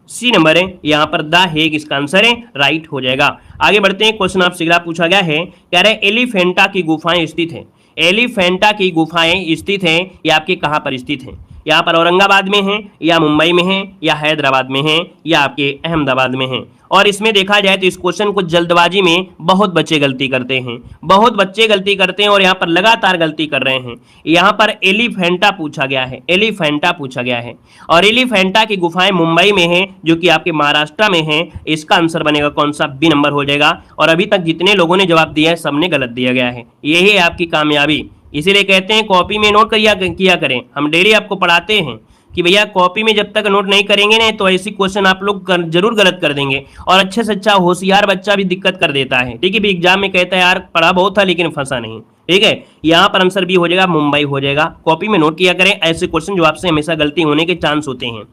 सी नंबर है, यहाँ पर द हेग इसका आंसर है, राइट हो जाएगा। आगे बढ़ते हैं, क्वेश्चन आपसे अगला पूछा गया है, कह रहे एलिफेंटा की गुफाएं स्थित है। एलिफेंटा की गुफाएं स्थित हैं, ये आपके कहाँ पर स्थित हैं? यहाँ पर औरंगाबाद में है, या मुंबई में है, या हैदराबाद में है, या आपके अहमदाबाद में है। और इसमें देखा जाए तो इस क्वेश्चन को जल्दबाजी में बहुत बच्चे गलती करते हैं, बहुत बच्चे गलती करते हैं, और यहाँ पर लगातार गलती कर रहे हैं। यहाँ पर एलिफेंटा पूछा गया है, एलिफेंटा पूछा गया है, और एलिफेंटा की गुफाएं मुंबई में है, जो कि आपके महाराष्ट्र में है। इसका आंसर बनेगा कौन सा? बी नंबर हो जाएगा। और अभी तक जितने लोगों ने जवाब दिया है सबने गलत दिया गया है, यही है आपकी कामयाबी। इसीलिए कहते हैं कॉपी में नोट किया करें। हम डेली आपको पढ़ाते हैं कि भैया कॉपी में जब तक नोट नहीं करेंगे ना तो ऐसी क्वेश्चन आप लोग जरूर गलत कर देंगे, और अच्छे से अच्छा होशियार बच्चा भी दिक्कत कर देता है। ठीक है, भी एग्जाम में कहता है यार पढ़ा बहुत था लेकिन फंसा नहीं। ठीक है, यहाँ पर आंसर भी हो जाएगा, मुंबई हो जाएगा। कॉपी में नोट किया करें, ऐसे क्वेश्चन जो आपसे हमेशा गलती होने के चांस होते हैं।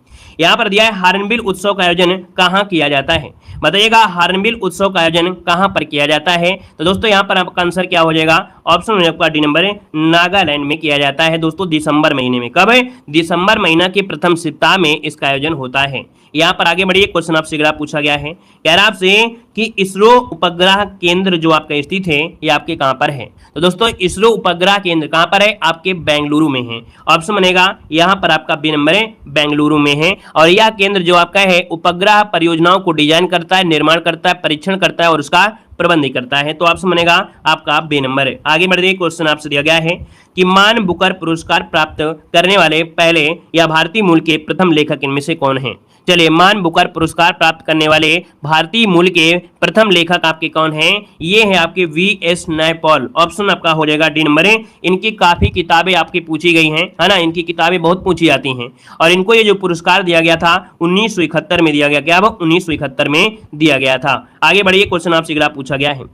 यहाँ पर दिया है हार्नबिल उत्सव का आयोजन कहाँ किया जाता है? बताइएगा हार्नबिल उत्सव का आयोजन कहाँ पर किया जाता है? तो दोस्तों यहाँ पर आपका आंसर क्या हो जाएगा? ऑप्शन आपका डी नंबर है, नागालैंड में किया जाता है दोस्तों, दिसंबर महीने में। कब है? दिसंबर महीना के प्रथम सप्ताह में इसका आयोजन होता है। यहाँ पर आगे बढ़िए, क्वेश्चन आपसे अगला पूछा गया है, कह रहा आपसे कि इसरो उपग्रह केंद्र जो आपका स्थित है ये आपके कहाँ पर है? तो दोस्तों इसरो उपग्रह केंद्र कहाँ पर है? आपके बेंगलुरु में है। ऑप्शन बनेगा यहाँ पर आपका बी नंबर है, बेंगलुरु में है। और यह केंद्र जो आपका है उपग्रह परियोजनाओं को डिजाइन करता है, निर्माण करता है, परीक्षण करता है और उसका प्रबंध करता है। तो ऑप्शन बनेगा आपका बी नंबर है। आगे बढ़िए, क्वेश्चन आपसे दिया गया है कि मान बुकर पुरस्कार प्राप्त करने वाले पहले या भारतीय मूल के प्रथम लेखक इनमें से कौन है? चलिए, मान बुकर पुरस्कार प्राप्त करने वाले भारतीय मूल के प्रथम लेखक आपके कौन हैं? ये है आपके वी.एस. नायपॉल। ऑप्शन आपका हो जाएगा डी नंबर है। इनकी काफी किताबें आपकी पूछी गई हैं, है ना, इनकी किताबें बहुत पूछी जाती हैं। और इनको ये जो पुरस्कार दिया गया था 1971 में दिया गया। क्या? वो 1971 में दिया गया था। आगे बढ़िए, क्वेश्चन आपसे अगला पूछा गया है,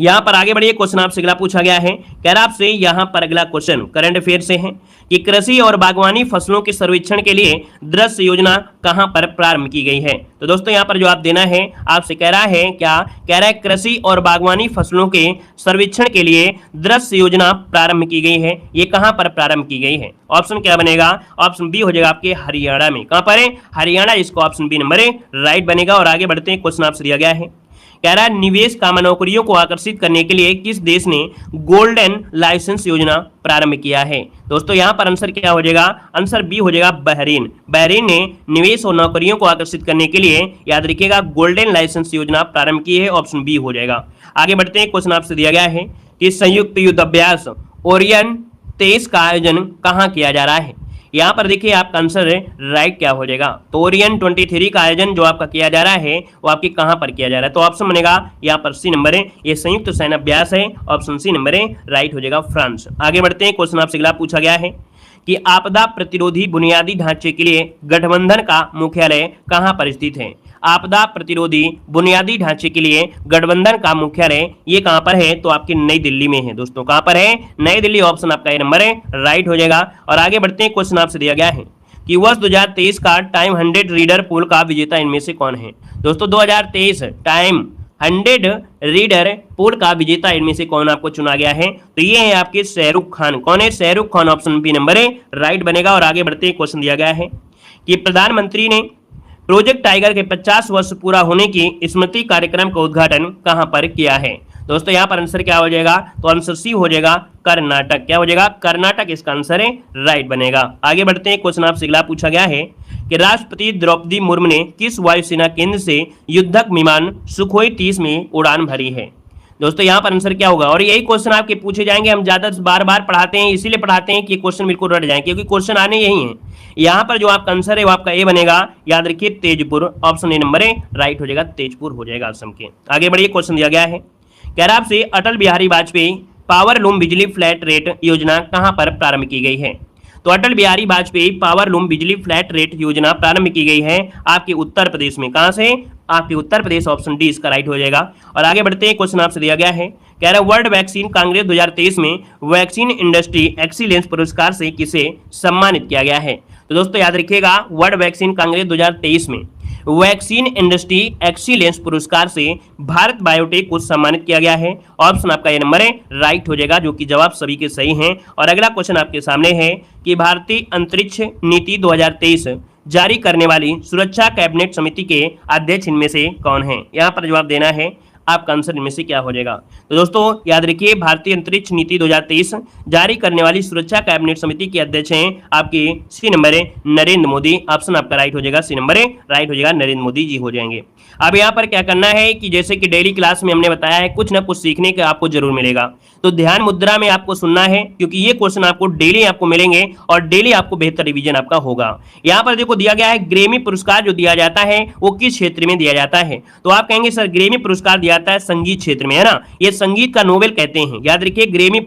यहाँ पर आगे बढ़िए, क्वेश्चन आपसे अगला पूछा गया है, कह रहा आपसे यहाँ पर अगला क्वेश्चन करंट अफेयर से है कि कृषि और बागवानी फसलों के सर्वेक्षण के लिए दृश्य योजना कहां पर प्रारंभ की गई है? तो दोस्तों यहाँ पर जवाब देना है, आपसे कह रहा है क्या? कह रहा है कृषि और बागवानी फसलों के सर्वेक्षण के लिए दृश्य योजना प्रारंभ की गई है। ये कहां पर प्रारंभ की गई है? ऑप्शन क्या बनेगा? ऑप्शन बी हो जाएगा आपके हरियाणा में। कहां पर है? हरियाणा, इसको ऑप्शन बी नंबर है, राइट बनेगा। और आगे बढ़ते हैं, क्वेश्चन आपसे दिया गया है, कह रहा है निवेश काम नौकरियों को आकर्षित करने के लिए किस देश ने गोल्डन लाइसेंस योजना प्रारंभ किया है। दोस्तों यहां पर आंसर क्या हो जाएगा, आंसर बी हो जाएगा बहरीन। बहरीन ने निवेश और नौकरियों को आकर्षित करने के लिए याद रखिएगा गोल्डन लाइसेंस योजना प्रारंभ की है, ऑप्शन बी हो जाएगा। आगे बढ़ते हैं, क्वेश्चन आपसे दिया गया है कि संयुक्त युद्ध अभ्यास ओरियन 23 का आयोजन कहां किया जा रहा है। यहां पर देखिए आपका आंसर है राइट क्या हो जाएगा, तो ओरियन 23 का आयोजन जो आपका किया जा रहा है वो आपके कहां पर किया जा रहा है, तो ऑप्शन बनेगा यहां पर सी नंबर है, ये संयुक्त सैन्य अभ्यास है, ऑप्शन सी नंबर है राइट हो जाएगा फ्रांस। आगे बढ़ते हैं, क्वेश्चन आपसे अगला पूछा गया है कि आपदा प्रतिरोधी बुनियादी ढांचे के लिए गठबंधन का मुख्यालय कहां पर स्थित है। आपदा प्रतिरोधी बुनियादी ढांचे के लिए गठबंधन का मुख्यालय ये कहां पर है, तो आपकी नई दिल्ली में है। दोस्तों कहां पर है, नई दिल्ली, ऑप्शन आपका ये नंबर है राइट हो जाएगा। और आगे बढ़ते हैं, क्वेश्चन आपसे दिया गया है कि वर्ष 2023 का टाइम 100 रीडर पोल का विजेता इनमें से कौन है। दोस्तों 2023 टाइम 100 रीडर पोल का विजेता इनमें से कौन आपको चुना गया है, तो ये है आपके शाहरुख खान। कौन है, Shahrukh Khan, option B number है राइट बनेगा। और आगे बढ़ते हैं, क्वेश्चन दिया गया है कि प्रधानमंत्री ने प्रोजेक्ट टाइगर के 50 वर्ष पूरा होने की स्मृति कार्यक्रम का उद्घाटन कहां पर किया है। दोस्तों यहां पर आंसर क्या हो जाएगा, तो आंसर सी हो जाएगा कर्नाटक। क्या हो जाएगा, कर्नाटक इसका आंसर है राइट बनेगा। आगे बढ़ते हैं, क्वेश्चन आपसे अगला पूछा गया है कि राष्ट्रपति द्रौपदी मुर्मू ने किस वायुसेना केंद्र से युद्धक विमान सुखोई 30 में उड़ान भरी है। दोस्तों यहां पर आंसर क्या होगा, और यही क्वेश्चन आपके पूछे जाएंगे, हम ज्यादा बार बार पढ़ाते हैं, इसीलिए पढ़ाते हैं कि क्वेश्चन बिल्कुल रट जाए, क्योंकि क्वेश्चन आने यही है। यहां पर जो आपका आंसर है वो आपका ए बनेगा, याद रखिए तेजपुर, ऑप्शन ए नंबर है राइट हो जाएगा, तेजपुर हो जाएगा असम के। आगे बढ़िए, क्वेश्चन दिया गया है कह रहा आपसे अटल बिहारी वाजपेयी पावर लूम बिजली फ्लैट रेट योजना कहां पर प्रारंभ की गई है। तो अटल बिहारी वाजपेयी पावर लूम बिजली फ्लैट रेट योजना प्रारंभ की गई है आपके उत्तर प्रदेश में। कहां से, आपके उत्तर प्रदेश, ऑप्शन डी इसका राइट हो जाएगा। और आगे बढ़ते हैं, क्वेश्चन आपसे दिया गया है कह रहा है वर्ल्ड वैक्सीन कांग्रेस 2023 में वैक्सीन इंडस्ट्री एक्सीलेंस पुरस्कार से किसे सम्मानित किया गया है। तो दोस्तों याद रखिएगा वर्ल्ड वैक्सीन कांग्रेस 2023 में वैक्सीन इंडस्ट्री एक्सीलेंस पुरस्कार से भारत बायोटेक को सम्मानित किया गया है, ऑप्शन आपका ये नंबर है राइट हो जाएगा, जो कि जवाब सभी के सही हैं। और अगला क्वेश्चन आपके सामने है कि भारतीय अंतरिक्ष नीति 2023 जारी करने वाली सुरक्षा कैबिनेट समिति के अध्यक्ष इनमें से कौन है। यहाँ पर जवाब देना है, आपका आंसर इनमें से क्या हो जाएगा। तो दोस्तों याद रखिए भारतीय अंतरिक्ष नीति 2023 जारी करने वाली सुरक्षा कैबिनेट समिति के अध्यक्ष हैं आपके सी नंबर है नरेंद्र मोदी, ऑप्शन आपका राइट हो जाएगा, सी नंबर है राइट हो जाएगा, नरेंद्र मोदी जी हो जाएंगे। अब यहाँ पर क्या करना है कि जैसे कि डेली क्लास में हमने बताया है कुछ ना कुछ सीखने का आपको जरूर मिलेगा, तो ध्यान मुद्रा में आपको सुनना है, क्योंकि ये क्वेश्चन आपको डेली आपको मिलेंगे और डेली आपको बेहतर रिवीजन आपका होगा। यहाँ पर देखो दिया गया है ग्रेमी पुरस्कार जो दिया जाता है वो किस क्षेत्र में दिया जाता है, तो आप कहेंगे सर ग्रेमी पुरस्कार दिया जाता है संगीत क्षेत्र में, है ना, ये संगीत का नोबेल कहते हैं। याद रखिए ग्रेमी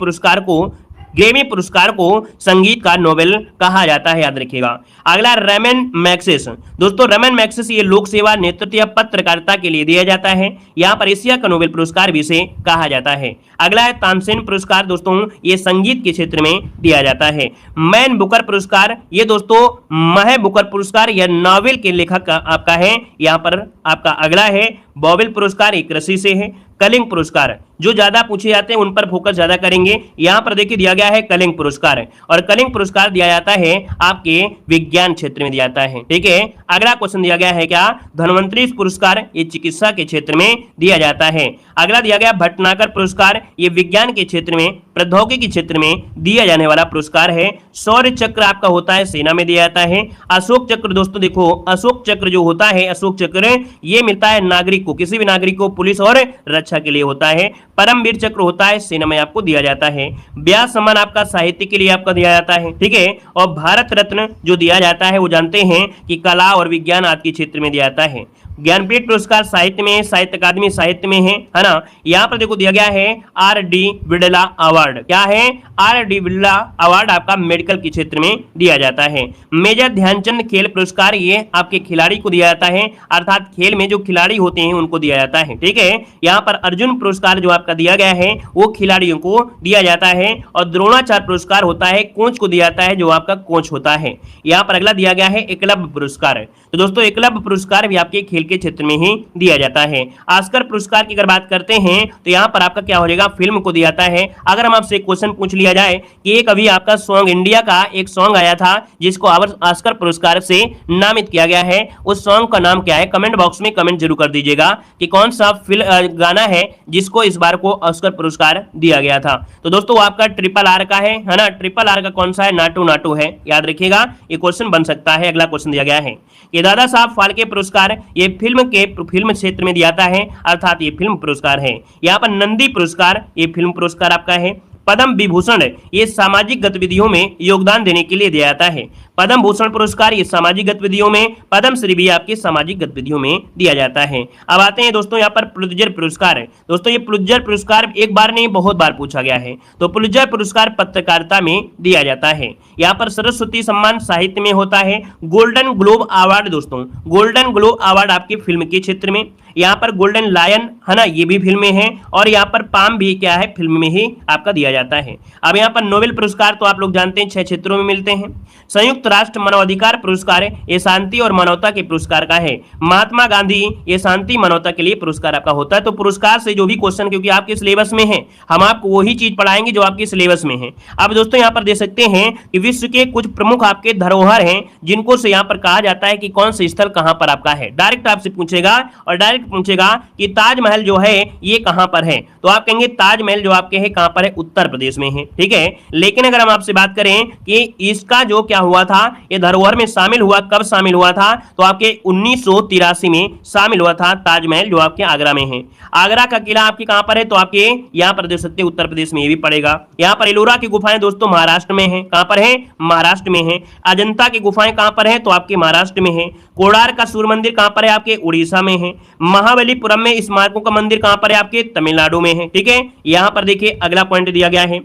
पुरस्कार को संगीत का नोबेल कहा जाता है, याद रखिएगा। अगला रमन मैग्सेस, दोस्तों रमन मैग्सेस ये लोक सेवा नेतृत्व या पत्रकारिता के लिए दिया जाता है, यहाँ पर एशिया का नोबेल पुरस्कार भी इसे कहा जाता है। अगला है तानसेन पुरस्कार, दोस्तों ये संगीत के क्षेत्र में दिया जाता है। मैन बुकर पुरस्कार ये दोस्तों मह बुकर पुरस्कार यह नॉवेल के लेखक आपका है। यहाँ पर आपका अगला है बॉबिल पुरस्कार, एक कृषि से है। कलिंग पुरस्कार जो ज्यादा पूछे जाते हैं उन पर फोकस ज्यादा करेंगे। यहाँ पर देखिए दिया गया है कलिंग पुरस्कार, और कलिंग पुरस्कार दिया जाता है आपके विज्ञान क्षेत्र में दिया जाता है, ठीक है। अगला क्वेश्चन दिया गया है क्या, धन्वंतरी पुरस्कार ये चिकित्सा के क्षेत्र में दिया जाता है। अगला दिया गया भटनागर पुरस्कार, ये विज्ञान के क्षेत्र में प्रौद्योगिकी क्षेत्र में दिया जाने वाला पुरस्कार है। शौर्य चक्र आपका होता है सेना में दिया जाता है। अशोक चक्र दोस्तों देखो अशोक चक्र जो होता है, अशोक चक्र ये मिलता है नागरिक को, किसी भी नागरिक को पुलिस और रक्षा के लिए होता है। परमवीर चक्र होता है सेना में आपको दिया जाता है। व्यास सम्मान आपका साहित्य के लिए आपका दिया जाता है, ठीक है। और भारत रत्न जो दिया जाता है वो जानते हैं कि कला और विज्ञान आदि के क्षेत्र में दिया जाता है। ज्ञानपीठ पुरस्कार साहित्य में, साहित्य अकादमी साहित्य में है ना। यहाँ पर देखो दिया गया है आर.डी. बिड़ला अवार्ड, क्या है आर.डी. बिड़ला अवार्ड आपका मेडिकल के क्षेत्र में दिया जाता है। मेजर ध्यानचंद खेल पुरस्कार ये आपके खिलाड़ी को दिया जाता है, अर्थात खेल में जो खिलाड़ी होते हैं उनको दिया जाता है, ठीक है। यहाँ पर अर्जुन पुरस्कार जो आपका दिया गया है वो खिलाड़ियों को दिया जाता है। और द्रोणाचार्य पुरस्कार होता है कोच को दिया जाता है, जो आपका कोच होता है। यहाँ पर अगला दिया गया है एकलव्य पुरस्कार, तो दोस्तों एकलव्य पुरस्कार भी आपके खेल के क्षेत्र में ही दिया जाता है। ऑस्कर पुरस्कार की अगर बात करते हैं तो यहाँ पर आपका क्या हो जाएगा, फिल्म को दिया जाता है। अगर हम आपसे क्वेश्चन पूछ लिया जाए कि एक अभी आपका सॉन्ग इंडिया का एक सॉन्ग आया था जिसको ऑस्कर पुरस्कार से नामित किया गया है, उस सॉन्ग का नाम क्या है, कमेंट बॉक्स में कमेंट जरूर कर दीजिएगा कि कौन सा गाना है जिसको इस बार को ऑस्कर पुरस्कार दिया गया था। तो दोस्तों आपका ट्रिपल आर का है ना, ट्रिपल आर का कौन सा है, नाटू नाटू है, याद रखिएगा ये क्वेश्चन बन सकता है। अगला क्वेश्चन दिया गया है कि दादा साहब फाल्के पुरस्कार ये फिल्म क्षेत्र में दिया जाता है, अर्थात ये फिल्म पुरस्कार है। यहाँ पर नंदी पुरस्कार ये फिल्म पुरस्कार आपका है। पद्म विभूषण ये सामाजिक गतिविधियों में योगदान देने के लिए दिया जाता है। पद्म भूषण पुरस्कार ये सामाजिक गतिविधियों में, पद्म श्री भी आपके सामाजिक गतिविधियों में दिया जाता है। अब आते हैं दोस्तों यहाँ पर पुलित्जर पुरस्कार है। दोस्तों ये पुलित्जर पुरस्कार एक बार नहीं बहुत बार पूछा गया है। तो पुलित्जर पुरस्कार पत्रकारिता में दिया जाता है। यहाँ पर सरस्वती सम्मान साहित्य में होता है। गोल्डन ग्लोब अवार्ड दोस्तों, गोल्डन ग्लोब अवार्ड आपके फिल्म के क्षेत्र में, यहाँ पर गोल्डन लायन है ना, ये भी फिल्म में है, और यहाँ पर पाम भी क्या है, फिल्म में ही आपका दिया जाता है। अब यहाँ पर नोबेल पुरस्कार तो आप लोग जानते हैं 6 क्षेत्रों में मिलते हैं। संयुक्त राष्ट्र मानवाधिकार पुरस्कार ये शांति और मानवता के पुरस्कार का है। महात्मा गांधी ये शांति मानवता के लिए पुरस्कार आपका होता है। तो पुरस्कार से जो भी क्वेश्चन, क्योंकि आपके सिलेबस में है, हम आपको वही चीज पढ़ाएंगे जो आपके सिलेबस में है। अब दोस्तों यहाँ पर देख सकते हैं कि विश्व के कुछ प्रमुख आपके धरोहर हैं जिनको से यहाँ पर कहा जाता है कि कौन से स्थल कहां पर आपका है। डायरेक्ट आपसे पूछेगा और डायरेक्ट पूछेगा कि ताजमहल जो है ये कहां पर है, तो आप कहेंगे ताजमहल जो आपके है कहां पर है, उत्तर प्रदेश में है, ठीक है। लेकिन अगर हम आपसे बात करें कि इसका जो क्या हुआ था, ये धरोहर में शामिल हुआ, कब शामिल हुआ था, तो आपके 1983 में शामिल हुआ था ताजमहल जो आपके आगरा में है। आगरा का किला आपके कहां पर है, तो आपके यहां पर देख सकते हैं उत्तर प्रदेश में ये भी पड़ेगा। यहां पर एलोरा की गुफाएं दोस्तों महाराष्ट्र में है, कहां पर है, महाराष्ट्र में है। अजंता की गुफाएं कहां पर है, तो आपके महाराष्ट्र में है। कोणार्क का सूर्य मंदिर कहां पर है, आपके उड़ीसा में है। महाबलीपुरम में स्मारकों का मंदिर कहां पर है, आपके तमिलनाडु में है, ठीक है। यहां पर देखिए अगला पॉइंट दिया गया है,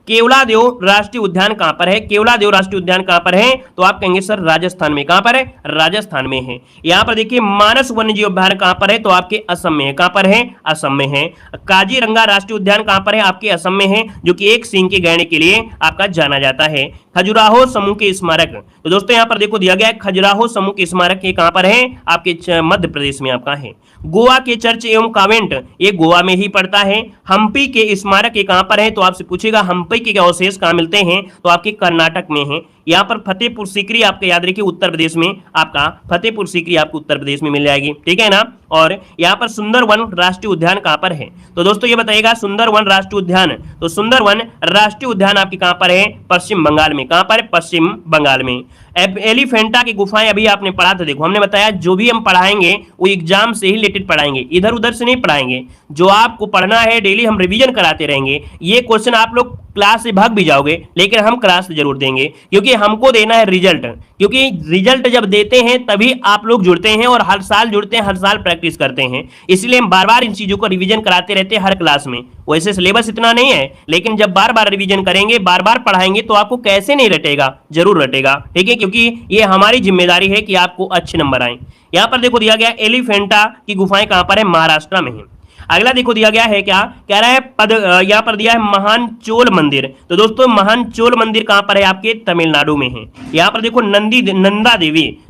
केवलादेव राष्ट्रीय उद्यान कहां पर है, केवलादेव राष्ट्रीय उद्यान कहां पर है, तो आप कहेंगे सर राजस्थान में, कहां पर है, राजस्थान में है। यहां पर देखिए मानस वन्यजीव अभ्यारण्य कहां पर है, तो आपके असम में है, कहां पर है, असम में है। काजीरंगा राष्ट्रीय उद्यान कहां पर है, आपके असम में है, जो कि एक सींग के गैंडे के लिए आपका जाना जाता है। खजुराहो समूह के स्मारक, तो दोस्तों यहां पर देखो दिया गया है खजुराहो समूह के स्मारक ये कहां पर है, आपके मध्य प्रदेश में आपका है। गोवा के चर्च एवं कावेंट ये गोवा में ही पड़ता है। हम्पी के स्मारक ये कहां पर है, तो आपसे पूछेगा हम्पी के अवशेष कहां मिलते हैं, तो आपके कर्नाटक में है। यहाँ पर फतेहपुर सीकरी आपके याद रखिए उत्तर प्रदेश में, आपका फतेहपुर सीकरी आपको उत्तर प्रदेश में मिल जाएगी, ठीक है ना। और यहाँ पर सुंदरवन राष्ट्रीय उद्यान कहां पर है, तो दोस्तों ये बताइएगा सुंदरवन राष्ट्रीय उद्यान, तो सुंदरवन राष्ट्रीय उद्यान आपके कहां पर है, पश्चिम बंगाल में, कहां पर है, पश्चिम बंगाल में। एलिफेंटा की गुफाएं अभी आपने पढ़ा था, देखो हमने बताया जो भी हम पढ़ाएंगे वो एग्जाम से ही रिलेटेड पढ़ाएंगे, इधर उधर से नहीं पढ़ाएंगे। जो आपको पढ़ना है डेली हम रिवीजन कराते रहेंगे। ये क्वेश्चन आप लोग क्लास से भाग भी जाओगे लेकिन हम क्लास जरूर देंगे, क्योंकि हमको देना है रिजल्ट, क्योंकि रिजल्ट जब देते हैं तभी आप लोग जुड़ते हैं और हर साल जुड़ते हैं, हर साल प्रैक्टिस करते हैं। इसलिए हम बार बार इन चीजों को रिवीजन कराते रहते हैं हर क्लास में। वैसे सिलेबस इतना नहीं है, लेकिन जब बार बार रिवीजन करेंगे, बार बार पढ़ाएंगे तो आपको कैसे नहीं रटेगा, जरूर रटेगा, ठीक है, क्योंकि ये हमारी जिम्मेदारी है कि आपको अच्छे नंबर आए। यहाँ पर देखो दिया गया एलिफेंटा की गुफाएं कहां पर है, महाराष्ट्र में है। अगला देखो दिया गया है, क्या कह रहा है, यहाँ पर दिया है महान चोल मंदिर, तो दोस्तों महान चोल मंदिर कहां पर है, आपके तमिलनाडु में है। यहाँ पर देखो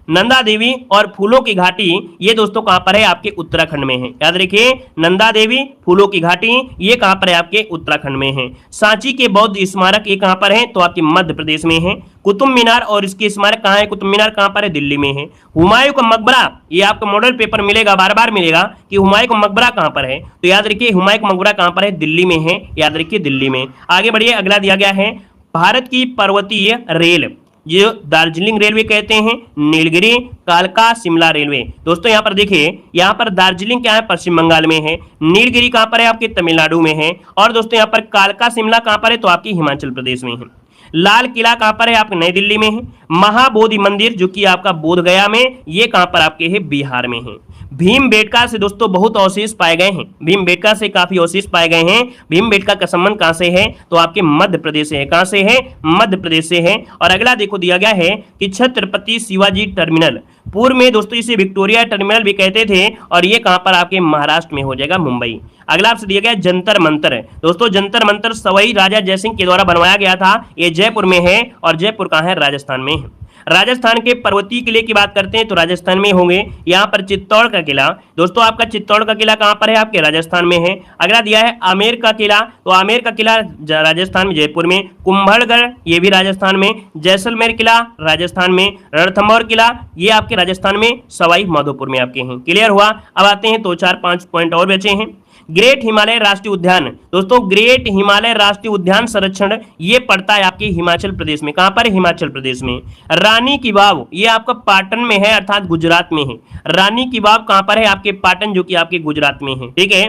नंदा देवी और फूलों की घाटी ये दोस्तों कहां पर है, आपके उत्तराखंड में है। याद रखिए नंदा देवी फूलों की घाटी ये कहां पर है, आपके उत्तराखंड में है। सांची के बौद्ध स्मारक ये कहां पर है, तो आपके मध्य प्रदेश में है। कुतुब मीनार और इसके स्मारक कहां है, कुतुब मीनार कहां पर है, दिल्ली में है। हुमायूं का मकबरा ये आपको मॉडल पेपर मिलेगा, बार बार मिलेगा कि हुमायूं का मकबरा कहां पर है, तो याद रखिए हुमायूं का मकबरा कहां पर है, दिल्ली में है, याद रखिए दिल्ली में। आगे बढ़िए, अगला दिया गया है भारत की पर्वतीय रेल, जो दार्जिलिंग रेलवे कहते हैं, नीलगिरी कालका शिमला रेलवे। दोस्तों यहाँ पर देखिए, यहाँ पर दार्जिलिंग क्या है, पश्चिम बंगाल में है। नीलगिरी कहां पर है, आपके तमिलनाडु में है। और दोस्तों यहाँ पर कालका शिमला कहां पर है, तो आपकी हिमाचल प्रदेश में है। लाल किला कहां पर है, आपके नई दिल्ली में है। महाबोधि मंदिर जो कि आपका बोध गया में, ये कहां पर आपके है, बिहार में है। भीमबेटका से दोस्तों बहुत अवशेष पाए गए हैं, भीमबेटका से काफी अवशेष पाए गए हैं। भीमबेटका का संबंध कहां से है, तो आपके मध्य प्रदेश से है। कहां से है, मध्य प्रदेश से है। और अगला देखो दिया गया है कि छत्रपति शिवाजी टर्मिनल, पूर्व में दोस्तों इसे विक्टोरिया टर्मिनल भी कहते थे, और ये कहां पर आपके महाराष्ट्र में हो जाएगा, मुंबई। अगला आपसे दिया गया जंतर मंतर, दोस्तों जंतर मंतर सवाई राजा जयसिंह के द्वारा बनवाया गया था, ये जयपुर में है, और जयपुर कहां है, राजस्थान में है। राजस्थान के पर्वतीय किले की बात करते हैं तो राजस्थान में होंगे यहाँ पर चित्तौड़ का किला। दोस्तों आपका चित्तौड़ का किला कहाँ पर है, आपके राजस्थान में है। अगला दिया है आमेर का किला, तो आमेर का किला राजस्थान में जयपुर में। कुंभलगढ़ ये भी राजस्थान में। जैसलमेर किला राजस्थान में। रणथंभौर किला ये आपके राजस्थान में सवाई माधोपुर में आपके हैं। क्लियर हुआ। अब आते हैं तो 4-5 पॉइंट और बचे हैं। ग्रेट हिमालय राष्ट्रीय उद्यान, दोस्तों ग्रेट हिमालय राष्ट्रीय उद्यान संरक्षण ये पड़ता है आपके हिमाचल प्रदेश में। कहां पर, हिमाचल प्रदेश में। रानी की वाव ये आपका पाटन में है, अर्थात गुजरात में है। रानी की वाव कहां पर है, आपके पाटन, जो कि आपके गुजरात में है। ठीक है,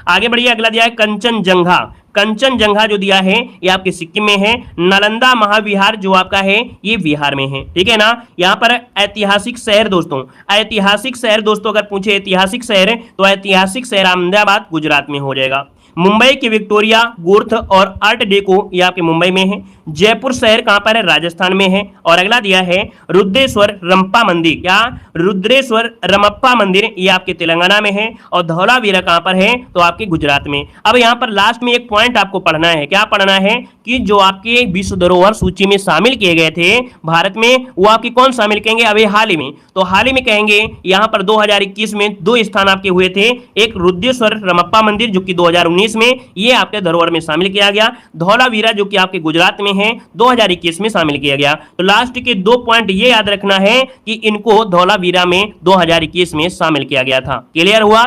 आगे बढ़िए। अगला दिया है कंचनजंगा। कंचनजंगा जो दिया है ये आपके सिक्किम में है। नालंदा महाविहार जो आपका है ये बिहार में है। ठीक है ना। यहाँ पर ऐतिहासिक शहर दोस्तों, ऐतिहासिक शहर दोस्तों अगर पूछे ऐतिहासिक शहर तो ऐतिहासिक शहर अहमदाबाद गुजरात में हो जाएगा। मुंबई की विक्टोरिया, गुर्थ और आर्ट डेको ये आपके मुंबई में है। जयपुर शहर कहां पर है, राजस्थान में है। और अगला दिया है रुद्रेश्वर रंपा मंदिर, क्या रुद्रेश्वर रमप्पा मंदिर ये आपके तेलंगाना में है। और धौलावीरा कहां पर है, तो आपके गुजरात में। अब यहां पर लास्ट में एक पॉइंट आपको पढ़ना है, क्या पढ़ना है कि जो आपके विश्व धरोहर सूची में शामिल किए गए थे भारत में, वो आपके कौन शामिल कहेंगे अभी हाल ही में, तो हाल ही में कहेंगे यहां पर 2021 में 2 स्थान आपके हुए थे। एक रुद्रेश्वर रमप्पा मंदिर जो कि 2019 में ये आपके धरोहर में शामिल किया गया। धौलावीरा जो कि आपके गुजरात में है 2021 में शामिल किया गया। तो लास्ट के 2 पॉइंट ये याद रखना है कि इनको धौलावीरा में 2021 में शामिल किया गया था। क्लियर हुआ,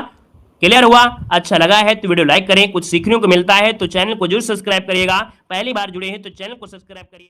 क्लियर हुआ। अच्छा लगा है तो वीडियो लाइक करें, कुछ सीखने को मिलता है तो चैनल को जरूर सब्सक्राइब करिएगा। पहली बार जुड़े हैं तो चैनल को सब्सक्राइब करिए।